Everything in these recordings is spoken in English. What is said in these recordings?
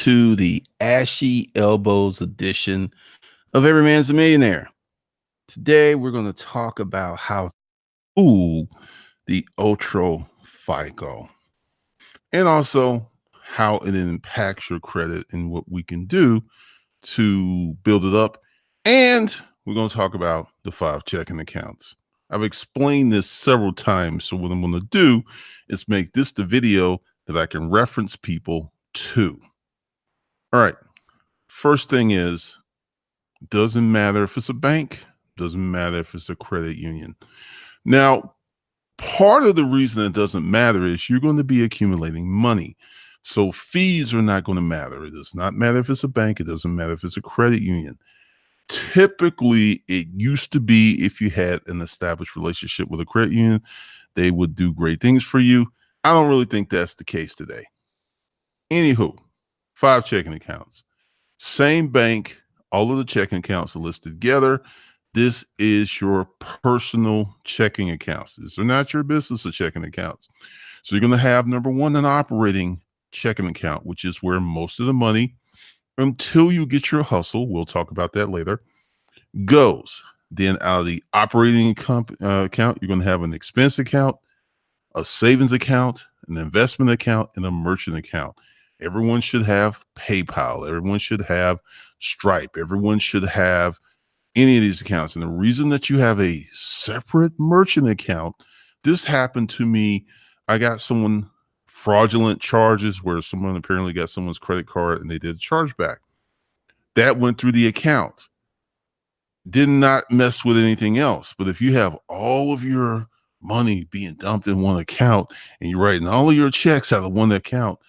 to the Ashy Elbows edition of Every Man's a Millionaire. Today, we're going to talk about how to fool the ultra FICO and also how it impacts your credit and what we can do to build it up. And we're going to talk about the 5 checking accounts. I've explained this several times. So what I'm going to do is make this the video that I can reference people to. All right. First thing is, doesn't matter if it's a bank, doesn't matter if it's a credit union. Now, part of the reason it doesn't matter is you're going to be accumulating money. So fees are not going to matter. It does not matter if it's a bank. It doesn't matter if it's a credit union. Typically, it used to be if you had an established relationship with a credit union, they would do great things for you. I don't really think that's the case today. Anywho, 5 checking accounts. Same bank, all of the checking accounts are listed together. This is your personal checking accounts. These are not your business or checking accounts. So you're going to have, number one, an operating checking account, which is where most of the money, until you get your hustle, we'll talk about that later, goes. Then out of the operating account, you're going to have an expense account, a savings account, an investment account, and a merchant account. Everyone should have PayPal. Everyone should have Stripe. Everyone should have any of these accounts. And the reason that you have a separate merchant account, this happened to me. I got someone fraudulent charges where someone apparently got someone's credit card and they did a chargeback. That went through the account. Did not mess with anything else. But if you have all of your money being dumped in one account and you're writing all of your checks out of one account,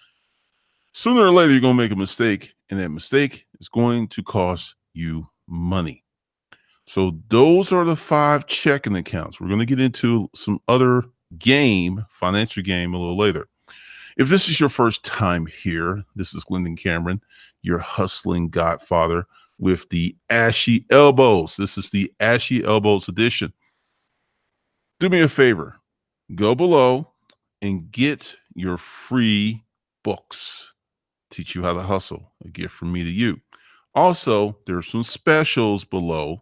sooner or later, you're going to make a mistake, and that mistake is going to cost you money. So those are the 5 checking accounts. We're going to get into some other financial game a little later. If this is your first time here, this is Glendon Cameron, your hustling godfather with the Ashy Elbows. This is the Ashy Elbows edition. Do me a favor. Go below and get your free books. Teach you how to hustle, a gift from me to you. Also, there are some specials below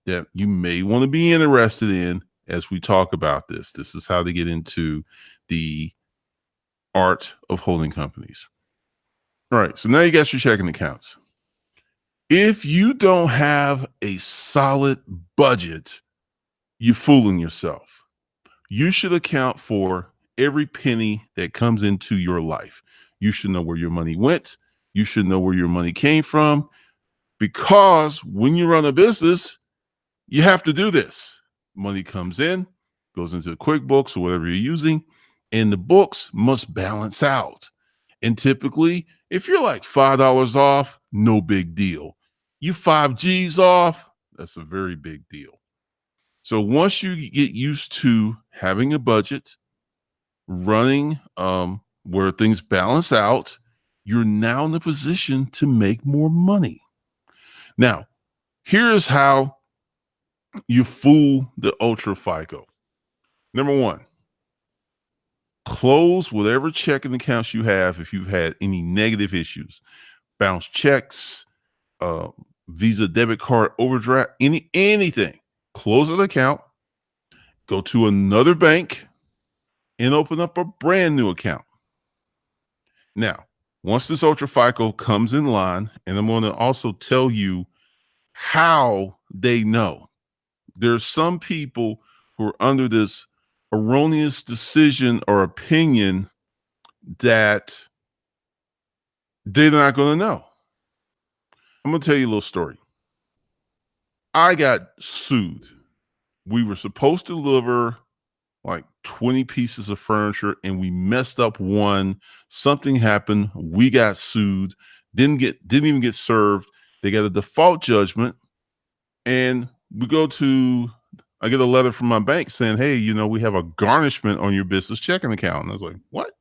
that you may want to be interested in as we talk about this. This is how to get into the art of holding companies. All right, so now you got your checking accounts. If you don't have a solid budget, you're fooling yourself. You should account for every penny that comes into your life. You should know where your money went. You should know where your money came from, because when you run a business, you have to do this. Money comes in, goes into the QuickBooks or whatever you're using, and the books must balance out. And typically, if you're like $5 off, no big deal. You 5 G's off, that's a very big deal. So once you get used to having a budget, running where things balance out, you're now in a position to make more money. Now, here's how you fool the ultra FICO. Number one, close whatever checking accounts you have if you've had any negative issues, bounce checks, Visa debit card overdraft, anything. Close an account, go to another bank, and open up a brand new account. Now, once this ultra FICO comes in line, and I'm going to also tell you how they know. There's some people who are under this erroneous decision or opinion that they're not going to know. I'm going to tell you a little story. I got sued. We were supposed to deliver like 20 pieces of furniture and we messed up one. Something happened. We got sued. Didn't even get served. They got a default judgment. And I get a letter from my bank saying, hey, we have a garnishment on your business checking account. And I was like, what?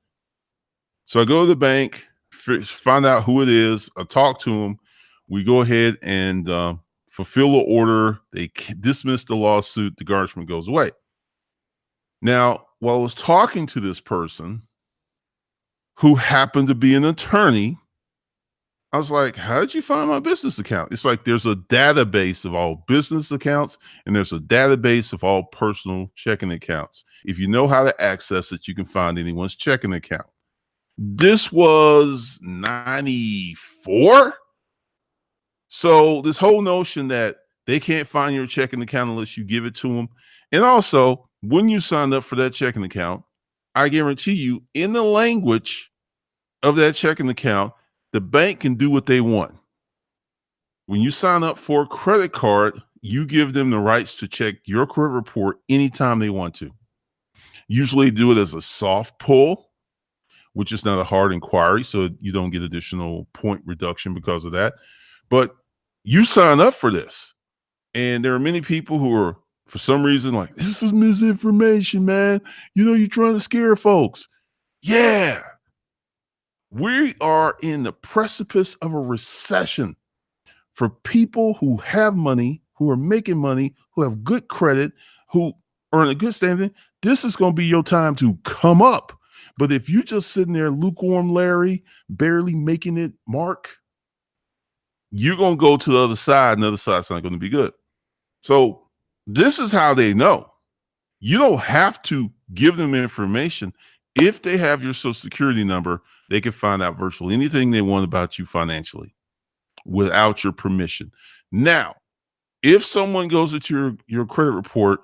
So I go to the bank, find out who it is. I talk to them. We go ahead and fulfill the order. They dismiss the lawsuit. The garnishment goes away. Now, while I was talking to this person who happened to be an attorney, I was like, how did you find my business account? It's like there's a database of all business accounts and there's a database of all personal checking accounts. If you know how to access it, you can find anyone's checking account. This was 94. So this whole notion that they can't find your checking account unless you give it to them. And also, when you signed up for that checking account, I guarantee you, in the language of that checking account, the bank can do what they want. When you sign up for a credit card, you give them the rights to check your credit report anytime they want to. Usually do it as a soft pull, which is not a hard inquiry, so you don't get additional point reduction because of that. But you sign up for this. And there are many people who are, for some reason, like, this is misinformation, man. You're trying to scare folks. Yeah. We are in the precipice of a recession. For people who have money, who are making money, who have good credit, who are in a good standing, this is going to be your time to come up. But if you're just sitting there lukewarm Larry, barely making it, Mark, you're going to go to the other side, and the other side's not going to be good. So this is how they know. You don't have to give them information. If they have your social security number, they can find out virtually anything they want about you financially without your permission. Now, if someone goes into your credit report,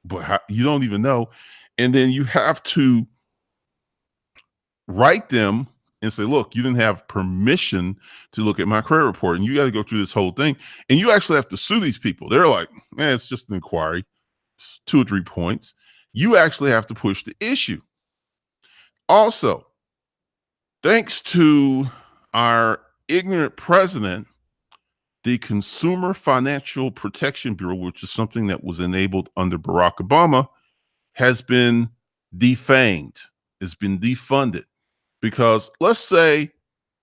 but you don't even know, and then you have to write them and say, look, you didn't have permission to look at my credit report, and you got to go through this whole thing, and you actually have to sue these people. They're like, man, it's just an inquiry. It's 2 or 3 points. You actually have to push the issue. Also, thanks to our ignorant president, the Consumer Financial Protection Bureau, which is something that was enabled under Barack Obama, has been defanged. It's been defunded. Because let's say,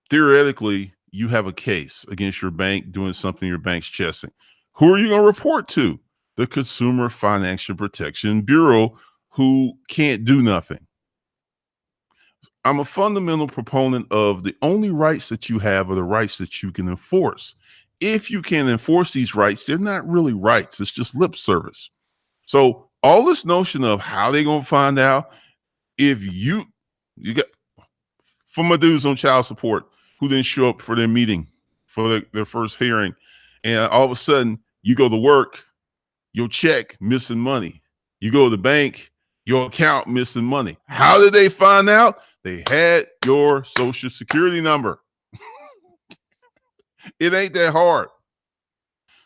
theoretically, you have a case against your bank doing something your bank's chasing. Who are you going to report to? The Consumer Financial Protection Bureau, who can't do nothing. I'm a fundamental proponent of the only rights that you have are the rights that you can enforce. If you can enforce these rights, they're not really rights. It's just lip service. So all this notion of how they going to find out if you got, for my dudes on child support who didn't show up for their meeting, for their first hearing, and all of a sudden you go to work, your check missing money. You go to the bank, your account missing money. How did they find out? They had your social security number. It ain't that hard.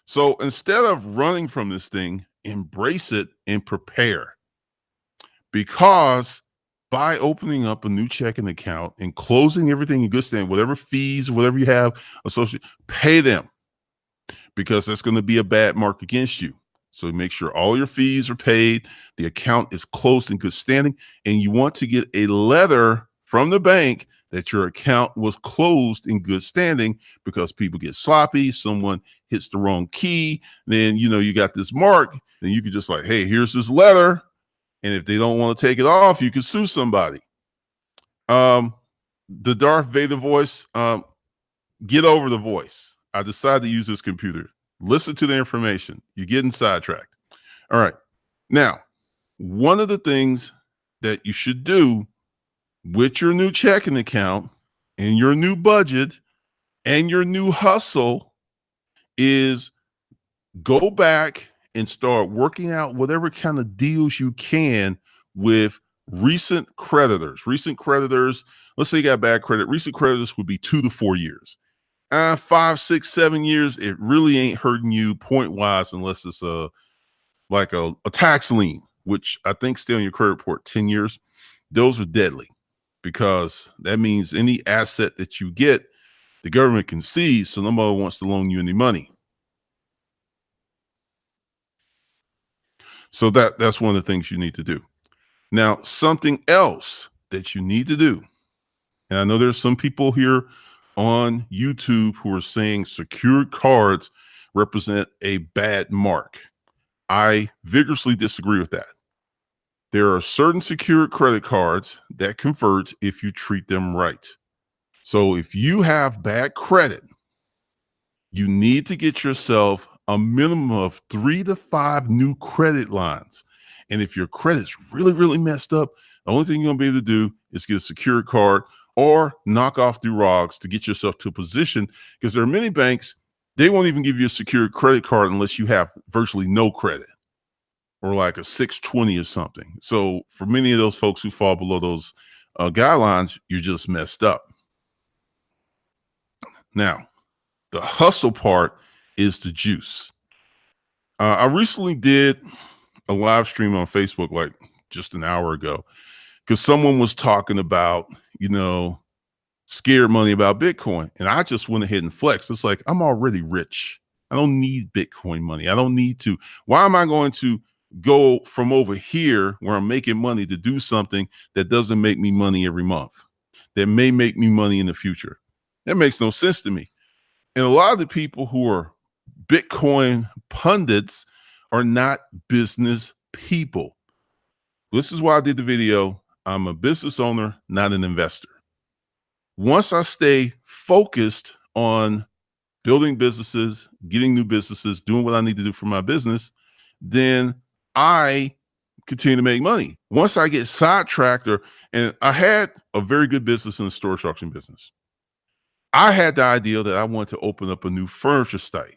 So instead of running from this thing, embrace it and prepare. Because by opening up a new checking account and closing everything in good standing, whatever fees, whatever you have associated, pay them, because that's going to be a bad mark against you. So make sure all your fees are paid, the account is closed in good standing, and you want to get a letter from the bank that your account was closed in good standing, because people get sloppy, someone hits the wrong key, then you got this mark, then you could just like, hey, here's this letter. And if they don't want to take it off, you can sue somebody. The Darth Vader voice, get over the voice. I decided to use this computer. Listen to the information. You're getting sidetracked. All right. Now, one of the things that you should do with your new checking account and your new budget and your new hustle is go back and start working out whatever kind of deals you can with recent creditors. Recent creditors, let's say you got bad credit. Recent creditors would be 2 to 4 years. 5, 6, 7 years, it really ain't hurting you point wise unless it's like a tax lien, which I think stay on your credit report 10 years. Those are deadly, because that means any asset that you get, the government can seize, so nobody wants to loan you any money. So that's one of the things you need to do. Now, something else that you need to do, and I know there's some people here on YouTube who are saying secured cards represent a bad mark. I vigorously disagree with that. There are certain secured credit cards that convert if you treat them right. So if you have bad credit, you need to get yourself a minimum of 3 to 5 new credit lines. And if your credit's really, really messed up, the only thing you're gonna be able to do is get a secured card or knock off Durogs to get yourself to a position, because there are many banks, they won't even give you a secured credit card unless you have virtually no credit or like a 620 or something. So for many of those folks who fall below those guidelines, you're just messed up. Now, the hustle part is the juice. I recently did a live stream on Facebook like just an hour ago because someone was talking about, scared money about Bitcoin. And I just went ahead and flexed. It's like, I'm already rich. I don't need Bitcoin money. I don't need to. Why am I going to go from over here where I'm making money to do something that doesn't make me money every month, that may make me money in the future? That makes no sense to me. And a lot of the people who are Bitcoin pundits are not business people. This is why I did the video. I'm a business owner, not an investor. Once I stay focused on building businesses, getting new businesses, doing what I need to do for my business, then I continue to make money. Once I get sidetracked, and I had a very good business in the storage auction business. I had the idea that I wanted to open up a new furniture site.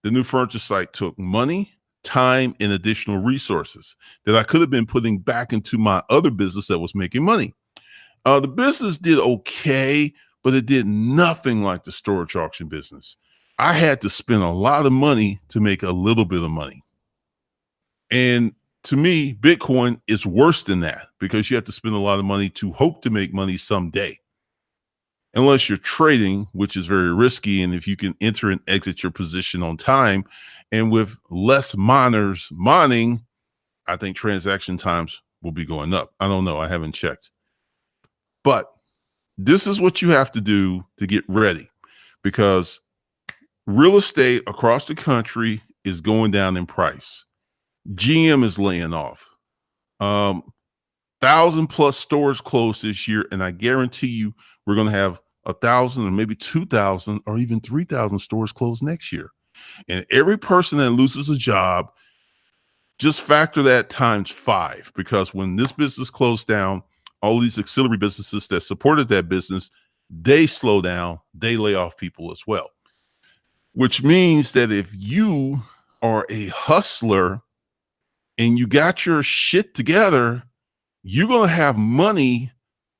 The new furniture site took money, time, and additional resources that I could have been putting back into my other business that was making money. The business did okay, but it did nothing like the storage auction business. I had to spend a lot of money to make a little bit of money. And to me, Bitcoin is worse than that because you have to spend a lot of money to hope to make money someday. Unless you're trading, which is very risky. And if you can enter and exit your position on time, and with less miners mining, I think transaction times will be going up. I don't know. I haven't checked. But this is what you have to do to get ready, because real estate across the country is going down in price. GM is laying off. 1,000+ stores closed this year, and I guarantee you we're going to have 1,000 or maybe 2,000 or even 3,000 stores closed next year. And every person that loses a job, just factor that times 5, because when this business closed down, all these auxiliary businesses that supported that business, they slow down, they lay off people as well. Which means that if you are a hustler and you got your shit together, you're going to have money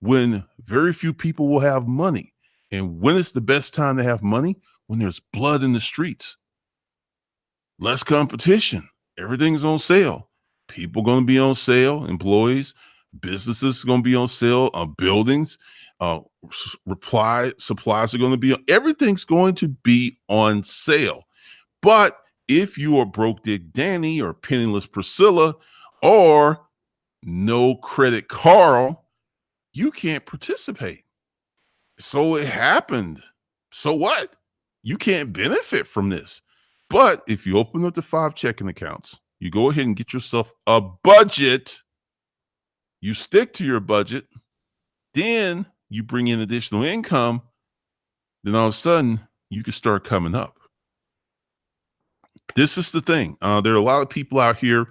when very few people will have money. And when is the best time to have money? When there's blood in the streets. Less competition. Everything's on sale. People going to be on sale. Employees, businesses going to be on sale. Buildings, supplies are going to be on. Everything's going to be on sale. But if you are broke Dick Danny or penniless Priscilla or no credit Carl, you can't participate. So it happened. So what? You can't benefit from this. But if you open up the 5 checking accounts, you go ahead and get yourself a budget, you stick to your budget, then you bring in additional income, then all of a sudden you can start coming up. This is the thing. There are a lot of people out here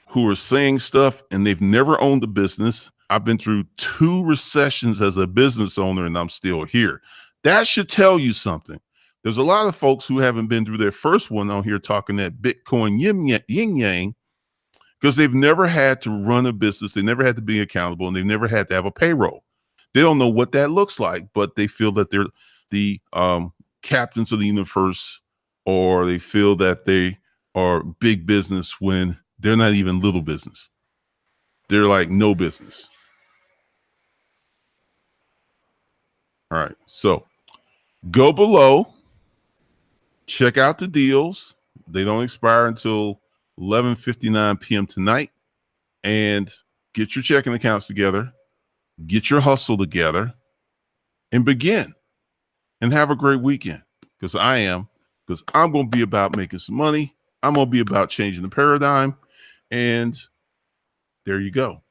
who are saying stuff and they've never owned a business. I've been through 2 recessions as a business owner and I'm still here. That should tell you something. There's a lot of folks who haven't been through their first one on here talking that Bitcoin yin yang because they've never had to run a business. They never had to be accountable and they've never had to have a payroll. They don't know what that looks like, but they feel that they're the captains of the universe, or they feel that they are big business when they're not even little business. They're like no business. All right. So go below, check out the deals. They don't expire until 11:59 p.m. tonight. And get your checking accounts together, get your hustle together, and begin. And have a great weekend, because I'm going to be about making some money. I'm going to be about changing the paradigm. And there you go.